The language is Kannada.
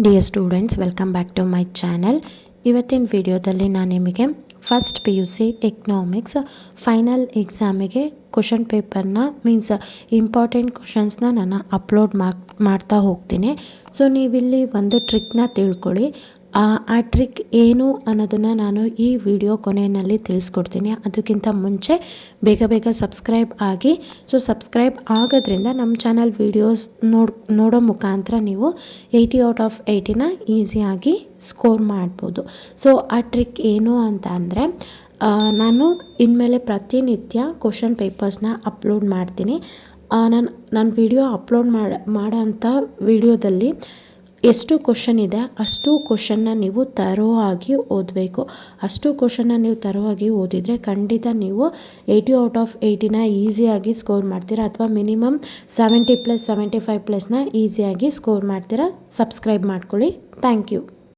Dear students, welcome back to my channel. ಇವತ್ತಿನ ವಿಡಿಯೋದಲ್ಲಿ ನಾನು ನಿಮಗೆ ಫಸ್ಟ್ PUC ಎಕನಾಮಿಕ್ಸ್ ಫೈನಲ್ ಎಕ್ಸಾಮಿಗೆ ಕ್ವಶನ್ ಪೇಪರ್ನ ಮೀನ್ಸ್ ಇಂಪಾರ್ಟೆಂಟ್ ಕ್ವಶನ್ಸ್ನ ನಾನು ಅಪ್ಲೋಡ್ ಮಾಡ್ತಾ ಹೋಗ್ತೀನಿ. ಸೊ ನೀವಿಲ್ಲಿ ಒಂದು ಟ್ರಿಕ್ನ ತಿಳ್ಕೊಳ್ಳಿ. ಆ ಟ್ರಿಕ್ ಏನು ಅನ್ನೋದನ್ನು ನಾನು ಈ ವಿಡಿಯೋ ಕೊನೆಯಲ್ಲಿ ತಿಳಿಸ್ಕೊಡ್ತೀನಿ. ಅದಕ್ಕಿಂತ ಮುಂಚೆ ಬೇಗ ಸಬ್ಸ್ಕ್ರೈಬ್ ಆಗಿ. ಸೊ ಸಬ್ಸ್ಕ್ರೈಬ್ ಆಗೋದ್ರಿಂದ ನಮ್ಮ ಚಾನಲ್ ವೀಡಿಯೋಸ್ ನೋಡೋ ಮುಖಾಂತರ ನೀವು 80 ಔಟ್ ಆಫ್ 80ನ ಈಸಿಯಾಗಿ ಸ್ಕೋರ್ ಮಾಡ್ಬೋದು. ಸೊ ಆ ಟ್ರಿಕ್ ಏನು ಅಂತ ಅಂದರೆ, ನಾನು ಇನ್ಮೇಲೆ ಪ್ರತಿನಿತ್ಯ ಕ್ವಶನ್ ಪೇಪರ್ಸ್ನ ಅಪ್ಲೋಡ್ ಮಾಡ್ತೀನಿ. ನಾನು ವಿಡಿಯೋ ಅಪ್ಲೋಡ್ ಮಾಡೋ ಅಂಥ ವಿಡಿಯೋದಲ್ಲಿ ಎಷ್ಟು ಕ್ವಶನ್ ಇದೆ ಅಷ್ಟು ಕ್ವಶನ್ನ ನೀವು ತರೋವಾಗಿ ಓದಬೇಕು. ಅಷ್ಟು ಕ್ವಶನ್ನ ನೀವು ತರೋವಾಗಿ ಓದಿದರೆ ಖಂಡಿತ ನೀವು 80 ಔಟ್ ಆಫ್ 80ನ ಈಸಿಯಾಗಿ ಸ್ಕೋರ್ ಮಾಡ್ತೀರಾ, ಅಥವಾ ಮಿನಿಮಮ್ 70+, 75+ನ ಈಸಿಯಾಗಿ ಸ್ಕೋರ್ ಮಾಡ್ತೀರಾ. ಸಬ್ಸ್ಕ್ರೈಬ್ ಮಾಡ್ಕೊಳ್ಳಿ. Thank you.